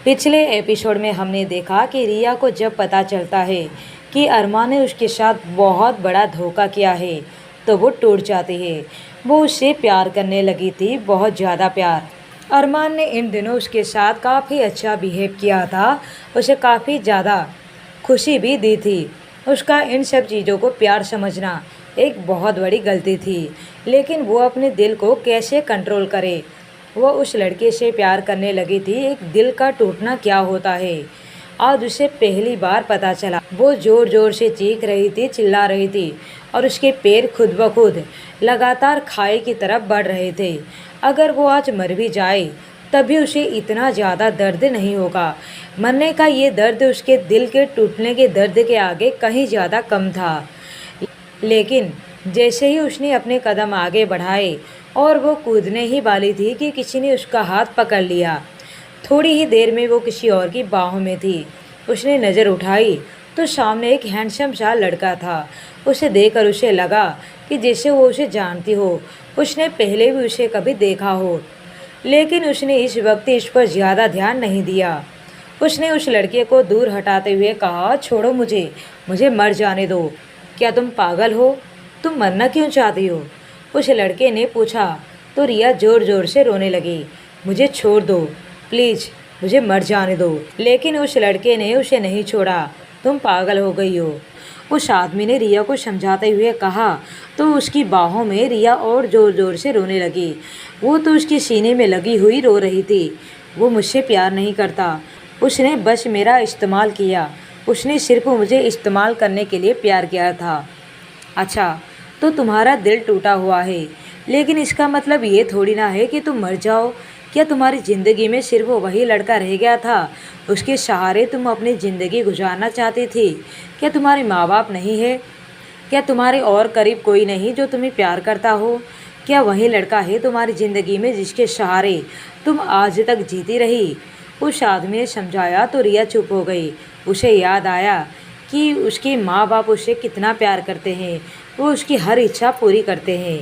पिछले एपिसोड में हमने देखा कि रिया को जब पता चलता है कि अरमान ने उसके साथ बहुत बड़ा धोखा किया है तो वो टूट जाती है। वो उससे प्यार करने लगी थी, बहुत ज़्यादा प्यार। अरमान ने इन दिनों उसके साथ काफ़ी अच्छा बिहेव किया था, उसे काफ़ी ज़्यादा खुशी भी दी थी। उसका इन सब चीज़ों को प्यार समझना एक बहुत बड़ी गलती थी, लेकिन वो अपने दिल को कैसे कंट्रोल करे। वो उस लड़के से प्यार करने लगी थी। एक दिल का टूटना क्या होता है आज उसे पहली बार पता चला। वो ज़ोर ज़ोर से चीख रही थी, चिल्ला रही थी और उसके पैर खुद ब खुद लगातार खाई की तरफ बढ़ रहे थे। अगर वो आज मर भी जाए तभी उसे इतना ज़्यादा दर्द नहीं होगा। मरने का ये दर्द उसके दिल के टूटने के दर्द के आगे कहीं ज़्यादा कम था। लेकिन जैसे ही उसने अपने कदम आगे बढ़ाए और वो कूदने ही वाली थी कि किसी ने उसका हाथ पकड़ लिया। थोड़ी ही देर में वो किसी और की बाहों में थी। उसने नज़र उठाई तो सामने एक हैंडसम सा लड़का था। उसे देखकर उसे लगा कि जैसे वो उसे जानती हो, उसने पहले भी उसे कभी देखा हो। लेकिन उसने इस वक्त इस पर ज़्यादा ध्यान नहीं दिया। उसने उस लड़के को दूर हटाते हुए कहा, छोड़ो मुझे, मुझे मर जाने दो। क्या तुम पागल हो? तुम मरना क्यों चाहती हो? उस लड़के ने पूछा तो रिया ज़ोर ज़ोर से रोने लगी। मुझे छोड़ दो प्लीज़, मुझे मर जाने दो। लेकिन उस लड़के ने उसे नहीं छोड़ा। तुम पागल हो गई हो, उस आदमी ने रिया को समझाते हुए कहा। तो उसकी बाहों में रिया और ज़ोर ज़ोर से रोने लगी। वो तो उसके सीने में लगी हुई रो रही थी। वो मुझसे प्यार नहीं करता, उसने बस मेरा इस्तेमाल किया। उसने सिर्फ मुझे इस्तेमाल करने के लिए प्यार किया था। अच्छा, तो तुम्हारा दिल टूटा हुआ है, लेकिन इसका मतलब ये थोड़ी ना है कि तुम मर जाओ। क्या तुम्हारी ज़िंदगी में सिर्फ वही लड़का रह गया था? उसके सहारे तुम अपनी ज़िंदगी गुजारना चाहती थी? क्या तुम्हारे माँ बाप नहीं है? क्या तुम्हारे और करीब कोई नहीं जो तुम्हें प्यार करता हो? क्या वही लड़का है तुम्हारी ज़िंदगी में जिसके सहारे तुम आज तक जीती रही? उस आदमी ने समझाया तो रिया चुप हो गई। उसे याद आया कि उसके माँ बाप उसे कितना प्यार करते हैं, वो उसकी हर इच्छा पूरी करते हैं।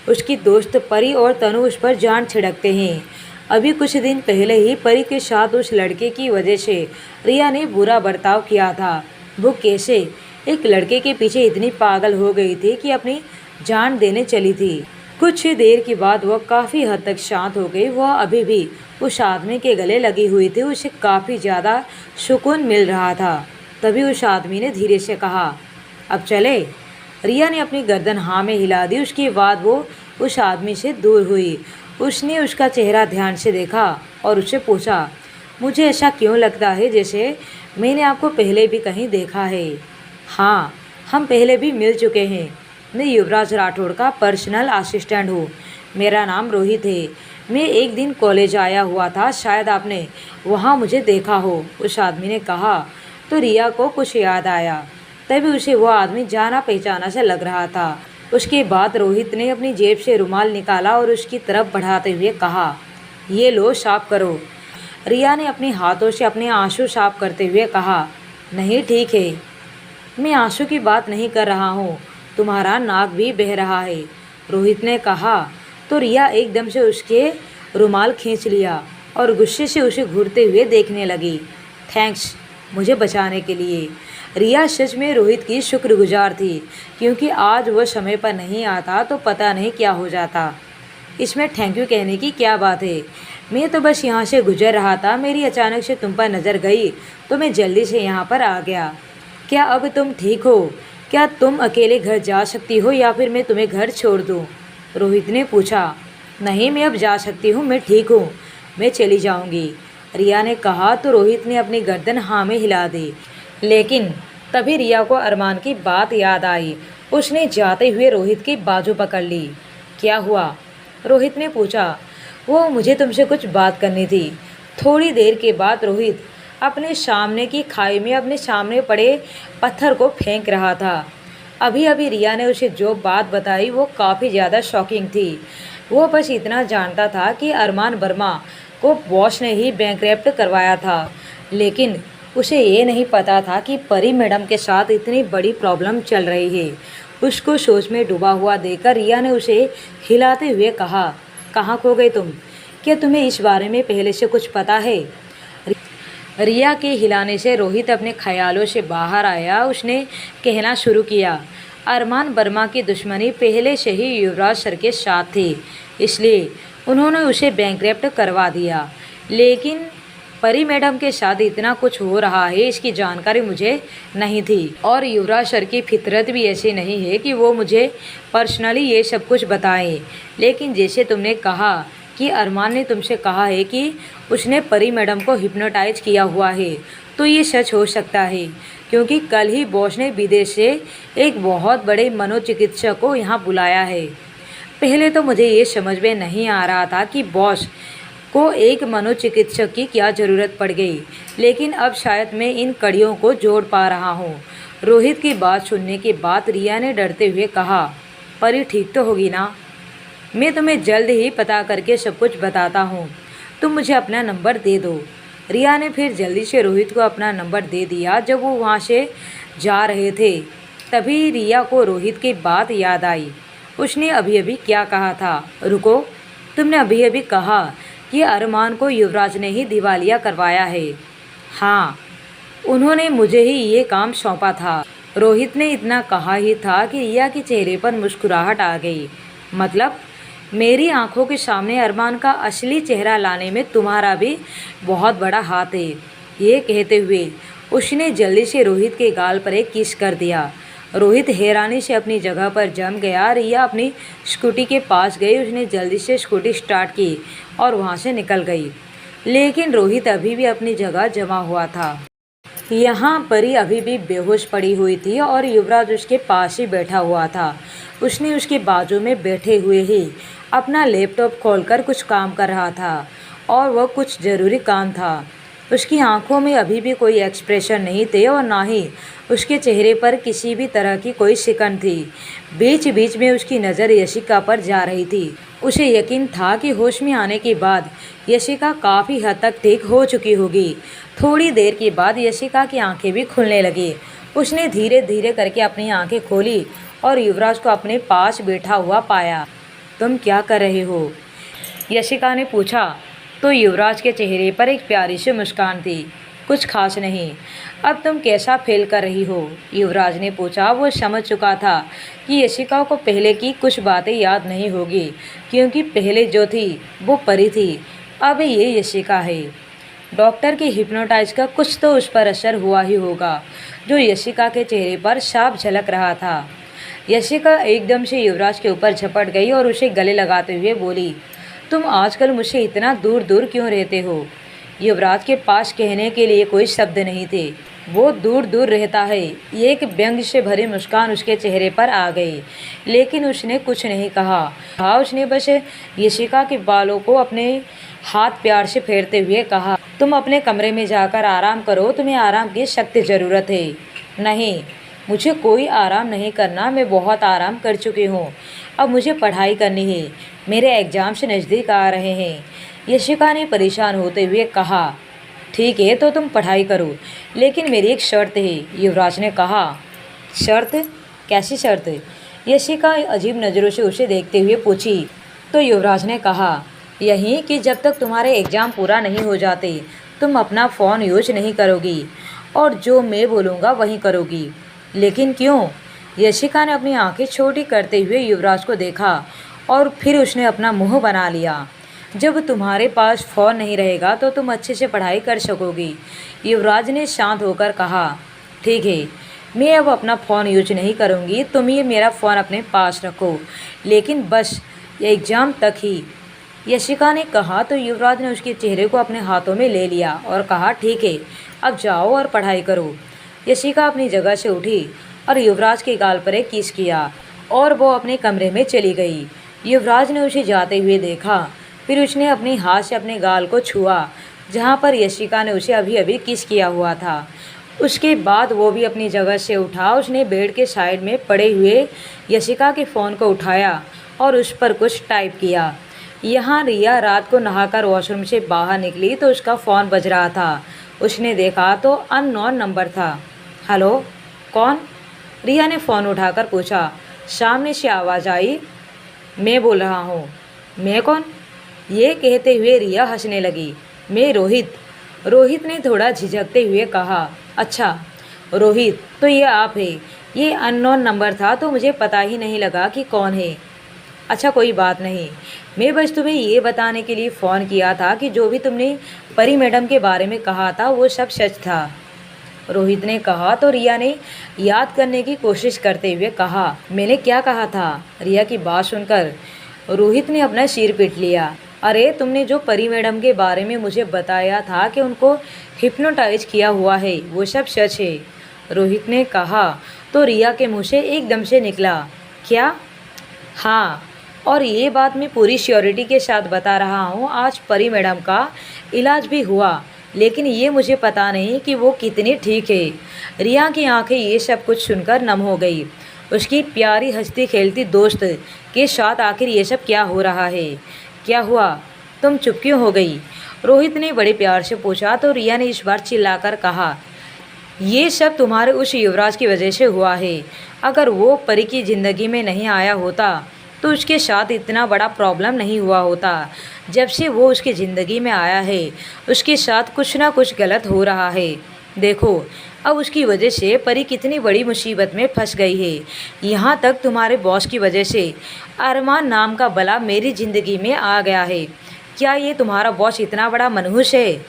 उसकी दोस्त परी और तनु उस पर जान छिड़कते हैं। अभी कुछ दिन पहले ही परी के साथ उस लड़के की वजह से रिया ने बुरा बर्ताव किया था। वो कैसे एक लड़के के पीछे इतनी पागल हो गई थी कि अपनी जान देने चली थी। कुछ ही देर के बाद वह काफ़ी हद तक शांत हो गई। वह अभी भी उस आदमी के गले लगी हुई थी। उसे काफ़ी ज़्यादा सुकून मिल रहा था। तभी उस आदमी ने धीरे से कहा, अब चले। रिया ने अपनी गर्दन हाँ में हिला दी। उसके बाद वो उस आदमी से दूर हुई। उसने उसका चेहरा ध्यान से देखा और उससे पूछा, मुझे ऐसा क्यों लगता है जैसे मैंने आपको पहले भी कहीं देखा है? हाँ, हम पहले भी मिल चुके हैं। मैं युवराज राठौड़ का पर्सनल असिस्टेंट हूँ। मेरा नाम रोहित है। मैं एक दिन कॉलेज आया हुआ था, शायद आपने वहाँ मुझे देखा हो, उस आदमी ने कहा। तो रिया को कुछ याद आया। तभी उसे वो आदमी जाना पहचाना सा लग रहा था। उसके बाद रोहित ने अपनी जेब से रुमाल निकाला और उसकी तरफ बढ़ाते हुए कहा, ये लो, साफ करो। रिया ने अपने हाथों से अपने आंसू साफ करते हुए कहा, नहीं ठीक है, मैं आंसू की बात नहीं कर रहा हूँ, तुम्हारा नाक भी बह रहा है, रोहित ने कहा। तो रिया एकदम से उसके रुमाल खींच लिया और गुस्से से उसे घूरते हुए देखने लगी। थैंक्स मुझे बचाने के लिए। रिया सच में रोहित की शुक्रगुजार थी, क्योंकि आज वह समय पर नहीं आता तो पता नहीं क्या हो जाता। इसमें थैंक यू कहने की क्या बात है? मैं तो बस यहाँ से गुजर रहा था, मेरी अचानक से तुम पर नज़र गई तो मैं जल्दी से यहाँ पर आ गया। क्या अब तुम ठीक हो? क्या तुम अकेले घर जा सकती हो या फिर मैं तुम्हें घर छोड़ दूँ? रोहित ने पूछा। नहीं, मैं अब जा सकती हूँ, मैं ठीक हूँ, मैं चली जाऊँगी, रिया ने कहा। तो रोहित ने अपनी गर्दन हाँ में हिला दी। लेकिन तभी रिया को अरमान की बात याद आई। उसने जाते हुए रोहित की बाजू पकड़ ली। क्या हुआ? रोहित ने पूछा। वो मुझे तुमसे कुछ बात करनी थी। थोड़ी देर के बाद रोहित अपने सामने की खाई में अपने सामने पड़े पत्थर को फेंक रहा था। अभी अभी रिया ने उसे जो बात बताई वो काफ़ी ज़्यादा शॉकिंग थी। वो बस इतना जानता था कि अरमान वर्मा को बॉस ने ही बैंकरप्ट करवाया था, लेकिन उसे ये नहीं पता था कि परी मैडम के साथ इतनी बड़ी प्रॉब्लम चल रही है। उसको सोच में डूबा हुआ देखकर रिया ने उसे हिलाते हुए कहा, कहाँ खो गए तुम? क्या तुम्हें इस बारे में पहले से कुछ पता है? रिया के हिलाने से रोहित अपने ख्यालों से बाहर आया। उसने कहना शुरू किया, अरमान वर्मा की दुश्मनी पहले से ही युवराज सर के साथ थी, इसलिए उन्होंने उसे बैंकरप्ट करवा दिया। लेकिन परी मैडम के साथ इतना कुछ हो रहा है इसकी जानकारी मुझे नहीं थी। और युवराज सर की फितरत भी ऐसी नहीं है कि वो मुझे पर्सनली ये सब कुछ बताएं। लेकिन जैसे तुमने कहा कि अरमान ने तुमसे कहा है कि उसने परी मैडम को हिप्नोटाइज किया हुआ है, तो ये सच हो सकता है, क्योंकि कल ही बॉस ने विदेश से एक बहुत बड़े मनोचिकित्सक को यहाँ बुलाया है। पहले तो मुझे ये समझ में नहीं आ रहा था कि बॉस को एक मनोचिकित्सक की क्या ज़रूरत पड़ गई, लेकिन अब शायद मैं इन कड़ियों को जोड़ पा रहा हूँ। रोहित की बात सुनने के बाद रिया ने डरते हुए कहा, परी ठीक तो होगी ना? मैं तुम्हें जल्द ही पता करके सब कुछ बताता हूँ, तुम मुझे अपना नंबर दे दो। रिया ने फिर जल्दी से रोहित को अपना नंबर दे दिया। जब वो वहाँ से जा रहे थे तभी रिया को रोहित की बात याद आई। उसने अभी अभी क्या कहा था? रुको, तुमने अभी अभी कहा कि अरमान को युवराज ने ही दिवालिया करवाया है। हाँ, उन्होंने मुझे ही ये काम सौंपा था। रोहित ने इतना कहा ही था कि रिया के चेहरे पर मुस्कुराहट आ गई। मतलब मेरी आंखों के सामने अरमान का असली चेहरा लाने में तुम्हारा भी बहुत बड़ा हाथ है। ये कहते हुए उसने जल्दी से रोहित के गाल पर एक किस कर दिया। रोहित हैरानी से अपनी जगह पर जम गया। रिया अपनी स्कूटी के पास गई। उसने जल्दी से स्कूटी स्टार्ट की और वहाँ से निकल गई। लेकिन रोहित अभी भी अपनी जगह जमा हुआ था। यहाँ परी अभी भी बेहोश पड़ी हुई थी और युवराज उसके पास ही बैठा हुआ था। उसने उसके बाजू में बैठे हुए ही अपना लैपटॉप खोलकर कुछ काम कर रहा था और वह कुछ ज़रूरी काम था। उसकी आंखों में अभी भी कोई एक्सप्रेशन नहीं थे और ना ही उसके चेहरे पर किसी भी तरह की कोई सिकन थी। बीच बीच में उसकी नज़र यशिका पर जा रही थी। उसे यकीन था कि होश में आने के बाद यशिका काफ़ी हद तक ठीक हो चुकी होगी। थोड़ी देर के बाद यशिका की आंखें भी खुलने लगी। उसने धीरे धीरे करके अपनी आंखें खोली और युवराज को अपने पास बैठा हुआ पाया। तुम क्या कर रहे हो? यशिका ने पूछा। तो युवराज के चेहरे पर एक प्यारी सी मुस्कान थी। कुछ खास नहीं। अब तुम कैसा फील कर रही हो? युवराज ने पूछा। वो समझ चुका था कि यशिका को पहले की कुछ बातें याद नहीं होगी, क्योंकि पहले जो थी वो परी थी, अब ये यशिका है। डॉक्टर के हिप्नोटाइज का कुछ तो उस पर असर हुआ ही होगा, जो यशिका के चेहरे पर साफ झलक रहा था। यशिका एकदम से युवराज के ऊपर झपट गई और उसे गले लगाते हुए बोली, तुम आजकल मुझसे इतना दूर दूर क्यों रहते हो? युवराज के पास कहने के लिए कोई शब्द नहीं थे। वो दूर दूर रहता है। एक व्यंग से भरी मुस्कान उसके चेहरे पर आ गई, लेकिन उसने कुछ नहीं कहा। हाँ, उसने बस यशिका के बालों को अपने हाथ प्यार से फेरते हुए कहा, तुम अपने कमरे में जाकर आराम करो, तुम्हें आराम की सख्त ज़रूरत है। नहीं, मुझे कोई आराम नहीं करना, मैं बहुत आराम कर चुकी हूँ। अब मुझे पढ़ाई करनी है, मेरे एग्ज़ाम से नज़दीक आ रहे हैं। यशिका ने परेशान होते हुए कहा। ठीक है, तो तुम पढ़ाई करो, लेकिन मेरी एक शर्त है, युवराज ने कहा। शर्त? कैसी शर्त? यशिका अजीब नज़रों से उसे देखते हुए पूछी। तो युवराज ने कहा, यही कि जब तक तुम्हारे एग्ज़ाम पूरा नहीं हो जाते तुम अपना फ़ोन यूज नहीं करोगी और जो मैं बोलूँगा वही करोगी। लेकिन क्यों? यशिका ने अपनी आंखें छोटी करते हुए युवराज को देखा और फिर उसने अपना मुंह बना लिया। जब तुम्हारे पास फ़ोन नहीं रहेगा तो तुम अच्छे से पढ़ाई कर सकोगी। युवराज ने शांत होकर कहा। ठीक है, मैं अब अपना फ़ोन यूज नहीं करूँगी, तुम ये मेरा फ़ोन अपने पास रखो, लेकिन बस एग्ज़ाम तक ही। यशिका ने कहा। तो युवराज ने उसके चेहरे को अपने हाथों में ले लिया और कहा, ठीक है, अब जाओ और पढ़ाई करो। यशिका अपनी जगह से उठी और युवराज के गाल पर एक किस किया और वो अपने कमरे में चली गई। युवराज ने उसे जाते हुए देखा, फिर उसने अपने हाथ से अपने गाल को छुआ जहाँ पर यशिका ने उसे अभी अभी किस किया हुआ था। उसके बाद वो भी अपनी जगह से उठा। उसने बेड के साइड में पड़े हुए यशिका के फ़ोन को उठाया और उस पर कुछ टाइप किया। यहाँ रिया रात को नहाकर वॉशरूम से बाहर निकली तो उसका फ़ोन बज रहा था। उसने देखा तो अननोन नंबर था। हेलो, कौन? रिया ने फ़ोन उठाकर पूछा। सामने से आवाज़ आई, मैं बोल रहा हूँ। मैं कौन? ये कहते हुए रिया हंसने लगी। मैं रोहित। रोहित ने थोड़ा झिझकते हुए कहा। अच्छा रोहित, तो ये आप है? ये अननोन नंबर था तो मुझे पता ही नहीं लगा कि कौन है। अच्छा कोई बात नहीं, मैं बस तुम्हें ये बताने के लिए फ़ोन किया था कि जो भी तुमने परी मैडम के बारे में कहा था वो सब सच था। रोहित ने कहा तो रिया ने याद करने की कोशिश करते हुए कहा, मैंने क्या कहा था? रिया की बात सुनकर रोहित ने अपना सिर पीट लिया। अरे तुमने जो परी मैडम के बारे में मुझे बताया था कि उनको हिप्नोटाइज किया हुआ है वो सब सच है, रोहित ने कहा तो रिया के मुँह से एकदम से निकला, क्या? हाँ, और ये बात मैं पूरी श्योरिटी के साथ बता रहा हूँ, आज परी मैडम का इलाज भी हुआ, लेकिन ये मुझे पता नहीं कि वो कितनी ठीक है। रिया की आंखें ये सब कुछ सुनकर नम हो गई। उसकी प्यारी हंसती खेलती दोस्त के साथ आखिर ये सब क्या हो रहा है? क्या हुआ? तुम चुप क्यों हो गई? रोहित ने बड़े प्यार से पूछा तो रिया ने इस बार चिल्लाकर कहा, ये सब तुम्हारे उस युवराज की वजह से हुआ है। अगर वो परी की ज़िंदगी में नहीं आया होता तो उसके साथ इतना बड़ा प्रॉब्लम नहीं हुआ होता। जब से वो उसकी ज़िंदगी में आया है उसके साथ कुछ ना कुछ गलत हो रहा है। देखो अब उसकी वजह से परी कितनी बड़ी मुसीबत में फंस गई है। यहाँ तक तुम्हारे बॉस की वजह से अरमान नाम का बला मेरी ज़िंदगी में आ गया है। क्या ये तुम्हारा बॉस इतना बड़ा मनहूस है?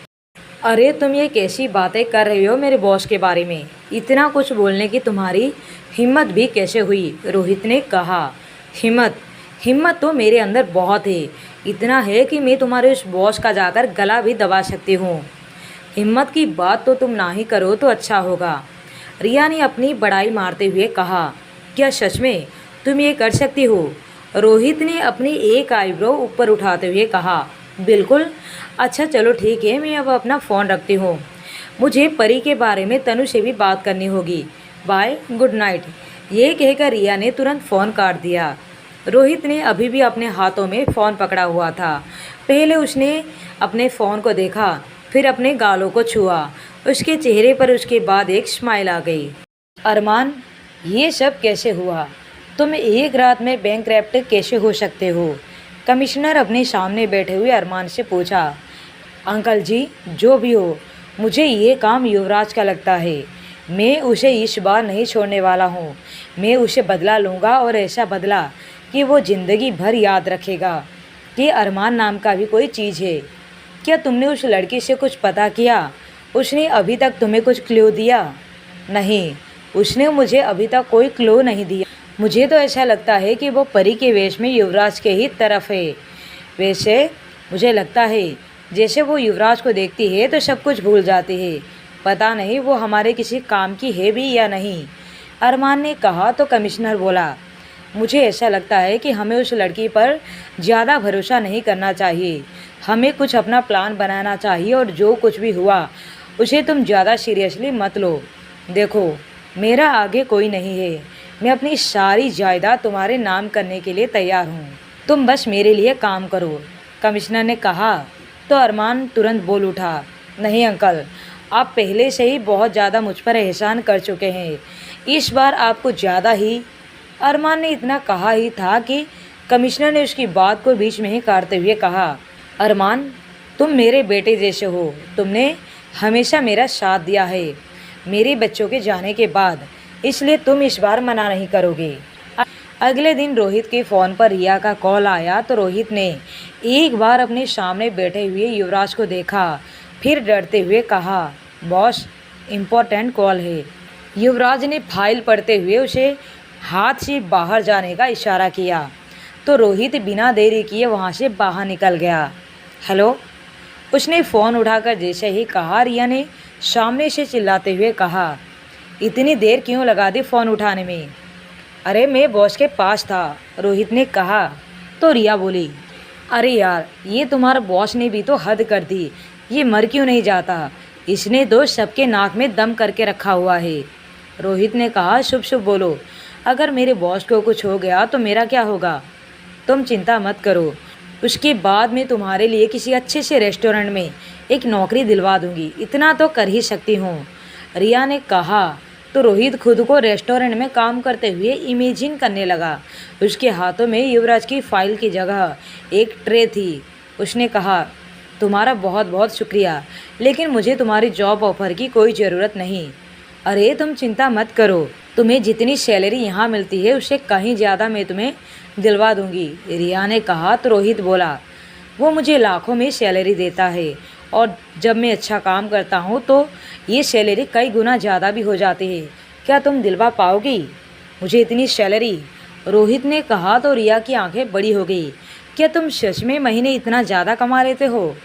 अरे तुम ये कैसी बातें कर रही हो मेरे बॉस के बारे में? इतना कुछ बोलने की तुम्हारी हिम्मत भी कैसे हुई? रोहित ने कहा। हिम्मत? हिम्मत तो मेरे अंदर बहुत है। इतना है कि मैं तुम्हारे उस बॉस का जाकर गला भी दबा सकती हूँ। हिम्मत की बात तो तुम ना ही करो तो अच्छा होगा, रिया ने अपनी बड़ाई मारते हुए कहा। क्या सच में तुम ये कर सकती हो? रोहित ने अपनी एक आईब्रो ऊपर उठाते हुए कहा। बिल्कुल। अच्छा चलो ठीक है, मैं अब अपना फ़ोन रखती हूँ, मुझे परी के बारे में तनु से भी बात करनी होगी। Bye, good night. ये कहकर रिया ने तुरंत फ़ोन काट दिया। रोहित ने अभी भी अपने हाथों में फ़ोन पकड़ा हुआ था। पहले उसने अपने फ़ोन को देखा, फिर अपने गालों को छुआ। उसके चेहरे पर उसके बाद एक स्माइल आ गई। अरमान, ये सब कैसे हुआ? तुम एक रात में बैंकक्रप्ट कैसे हो सकते हो? कमिश्नर अपने सामने बैठे हुए अरमान से पूछा। अंकल जी, जो भी हो, मुझे ये काम युवराज का लगता है। मैं उसे इस बार नहीं छोड़ने वाला हूँ। मैं उसे बदला लूँगा और ऐसा बदला कि वो ज़िंदगी भर याद रखेगा कि अरमान नाम का भी कोई चीज़ है। क्या तुमने उस लड़की से कुछ पता किया? उसने अभी तक तुम्हें कुछ क्लू दिया? नहीं, उसने मुझे अभी तक कोई क्लू नहीं दिया। मुझे तो ऐसा लगता है कि वो परी के वेश में युवराज के ही तरफ है। वैसे मुझे लगता है जैसे वो युवराज को देखती है तो सब कुछ भूल जाती है। पता नहीं वो हमारे किसी काम की है भी या नहीं, अरमान ने कहा तो कमिश्नर बोला। मुझे ऐसा लगता है कि हमें उस लड़की पर ज़्यादा भरोसा नहीं करना चाहिए। हमें कुछ अपना प्लान बनाना चाहिए और जो कुछ भी हुआ उसे तुम ज़्यादा सीरियसली मत लो। देखो, मेरा आगे कोई नहीं है। मैं अपनी सारी जायदाद तुम्हारे नाम करने के लिए तैयार हूँ। तुम बस मेरे लिए काम करो, कमिश्नर ने कहा तो अरमान तुरंत बोल उठा। नहीं अंकल, आप पहले से ही बहुत ज़्यादा मुझ पर एहसान कर चुके हैं, इस बार आपको ज़्यादा ही। अरमान ने इतना कहा ही था कि कमिश्नर ने उसकी बात को बीच में ही काटते हुए कहा। अरमान, तुम मेरे बेटे जैसे हो। तुमने हमेशा मेरा साथ दिया है मेरे बच्चों के जाने के बाद, इसलिए तुम इस बार मना नहीं करोगे। अगले दिन रोहित के फ़ोन पर रिया का कॉल आया तो रोहित ने एक बार अपने सामने बैठे हुए युवराज को देखा, फिर डरते हुए कहा, बॉस, इम्पोर्टेंट कॉल है। युवराज ने फाइल पढ़ते हुए उसे हाथ से बाहर जाने का इशारा किया तो रोहित बिना देरी किए वहाँ से बाहर निकल गया। हेलो, उसने फ़ोन उठाकर जैसे ही कहा, रिया ने सामने से चिल्लाते हुए कहा, इतनी देर क्यों लगा दी फ़ोन उठाने में? अरे मैं बॉस के पास था, रोहित ने कहा तो रिया बोली, अरे यार, ये तुम्हारा बॉस ने भी तो हद कर दी। ये मर क्यों नहीं जाता? इसने तो सबके नाक में दम करके रखा हुआ है। रोहित ने कहा, शुभ शुभ बोलो, अगर मेरे बॉस को कुछ हो गया तो मेरा क्या होगा? तुम चिंता मत करो, उसके बाद मैं तुम्हारे लिए किसी अच्छे से रेस्टोरेंट में एक नौकरी दिलवा दूंगी, इतना तो कर ही सकती हूँ, रिया ने कहा तो रोहित खुद को रेस्टोरेंट में काम करते हुए इमेजिन करने लगा। उसके हाथों में युवराज की फाइल की जगह एक ट्रे थी। उसने कहा, तुम्हारा बहुत बहुत शुक्रिया, लेकिन मुझे तुम्हारी जॉब ऑफ़र की कोई ज़रूरत नहीं। अरे तुम चिंता मत करो, तुम्हें जितनी सैलरी यहाँ मिलती है उससे कहीं ज़्यादा मैं तुम्हें दिलवा दूँगी, रिया ने कहा। तो रोहित बोला, वो मुझे लाखों में सैलरी देता है और जब मैं अच्छा काम करता हूँ तो ये सैलरी कई गुना ज़्यादा भी हो जाती है। क्या तुम दिलवा पाओगी मुझे इतनी सैलरी? रोहित ने कहा। तो रिया की आंखें बड़ी हो गई। क्या तुम सच में महीने इतना ज़्यादा कमा लेते हो?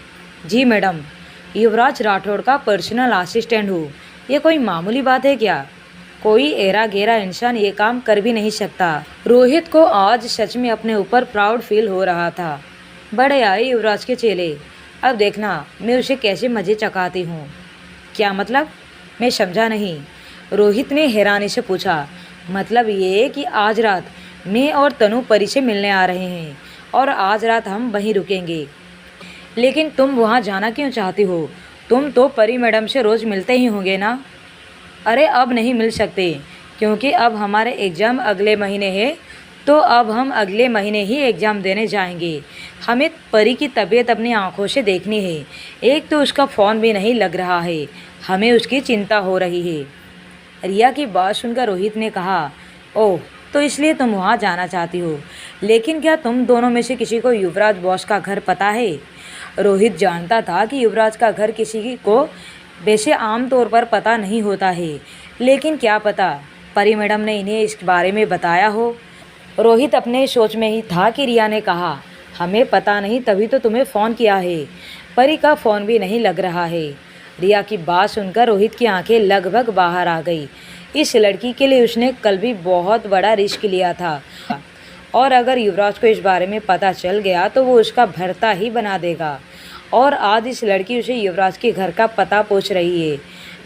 जी मैडम, युवराज राठौड़ का पर्सनल असिस्टेंट हूँ। ये कोई मामूली बात है क्या? कोई एरा गेरा इंसान ये काम कर भी नहीं सकता। रोहित को आज सच में अपने ऊपर प्राउड फील हो रहा था। बड़े आए युवराज के चेले, अब देखना मैं उसे कैसे मज़े चखाती हूँ। क्या मतलब? मैं समझा नहीं। रोहित ने हैरानी से पूछा। मतलब ये कि आज रात मैं और तनु परी से मिलने आ रहे हैं और आज रात हम वहीं रुकेंगे। लेकिन तुम वहाँ जाना क्यों चाहती हो? तुम तो परी मैडम से रोज़ मिलते ही होंगे ना? अरे अब नहीं मिल सकते, क्योंकि अब हमारे एग्ज़ाम अगले महीने है। तो अब हम अगले महीने ही एग्ज़ाम देने जाएंगे। हमें परी की तबीयत अपनी आंखों से देखनी है। एक तो उसका फ़ोन भी नहीं लग रहा है, हमें उसकी चिंता हो रही है। रिया की बात सुनकर रोहित ने कहा, ओह, तो इसलिए तुम वहाँ जाना चाहती हो। लेकिन क्या तुम दोनों में से किसी को युवराज बॉस का घर पता है? रोहित जानता था कि युवराज का घर किसी को वैसे आम तौर पर पता नहीं होता है, लेकिन क्या पता परी मैडम ने इन्हें इस बारे में बताया हो। रोहित अपने सोच में ही था कि रिया ने कहा, हमें पता नहीं तभी तो तुम्हें फ़ोन किया है। परी का फ़ोन भी नहीं लग रहा है। रिया की बात सुनकर रोहित की आंखें लगभग बाहर आ गई। इस लड़की के लिए उसने कल भी बहुत बड़ा रिस्क लिया था और अगर युवराज को इस बारे में पता चल गया तो वो उसका भरता ही बना देगा। और आज इस लड़की उसे युवराज के घर का पता पूछ रही है।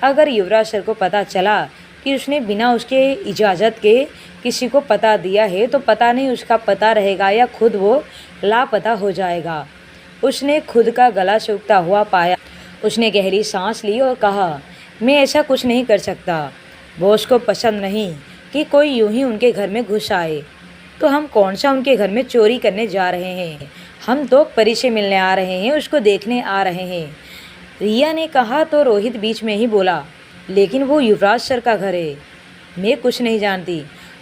अगर युवराज सर को पता चला कि उसने बिना उसके इजाज़त के किसी को पता दिया है तो पता नहीं उसका पता रहेगा या खुद वो लापता हो जाएगा। उसने खुद का गला सूखता हुआ पाया। उसने गहरी सांस ली और कहा, मैं ऐसा कुछ नहीं कर सकता। बॉस को पसंद नहीं कि कोई यूं ही उनके घर में घुस आए। तो हम कौन सा उनके घर में चोरी करने जा रहे हैं? हम तो परी से मिलने आ रहे हैं, उसको देखने आ रहे हैं, रिया ने कहा। तो रोहित बीच में ही बोला, लेकिन वो युवराज सर का घर है। मैं कुछ नहीं जानती,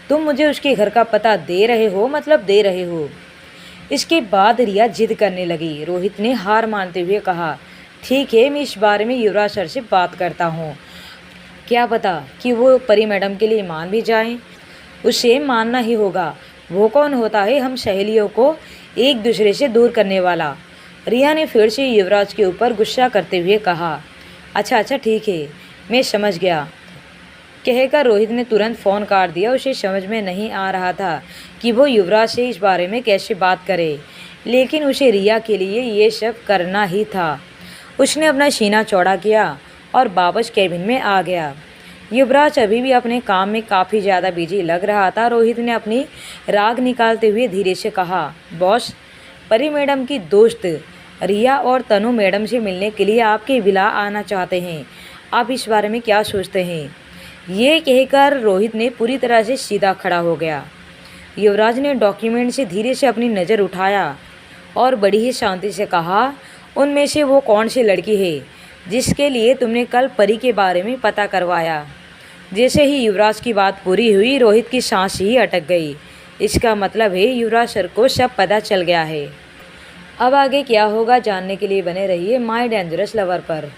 तुम मुझे उसके घर का पता दे रहे हो, मतलब दे रहे हो। इसके बाद रिया जिद करने लगी। रोहित ने हार मानते हुए कहा, ठीक है, मैं इस बारे में युवराज सर से बात करता हूँ। क्या पता कि वो परी मैडम के लिए मान भी जाएं। उसे मानना ही होगा। वो कौन होता है हम सहेलियों को एक दूसरे से दूर करने वाला? रिया ने फिर से युवराज के ऊपर गुस्सा करते हुए कहा, अच्छा अच्छा ठीक है, मैं समझ गया, कहकर रोहित ने तुरंत फ़ोन काट दिया। उसे समझ में नहीं आ रहा था कि वो युवराज से इस बारे में कैसे बात करे, लेकिन उसे रिया के लिए ये सब करना ही था। उसने अपना सीना चौड़ा किया और वापस केबिन में आ गया। युवराज अभी भी अपने काम में काफ़ी ज़्यादा बिजी लग रहा था। रोहित ने अपनी राग निकालते हुए धीरे से कहा, बॉस, परी मैडम की दोस्त रिया और तनु मैडम से मिलने के लिए आपके विला आना चाहते हैं। आप इस बारे में क्या सोचते हैं? ये कहकर रोहित ने पूरी तरह से सीधा खड़ा हो गया। युवराज ने डॉक्यूमेंट से धीरे से अपनी नज़र उठाया और बड़ी ही शांति से कहा, उनमें से वो कौन सी लड़की है जिसके लिए तुमने कल परी के बारे में पता करवाया? जैसे ही युवराज की बात पूरी हुई, रोहित की सांस ही अटक गई। इसका मतलब है युवराज सर को सब पता चल गया है। अब आगे क्या होगा जानने के लिए बने रहिए माय डेंजरस लवर पर।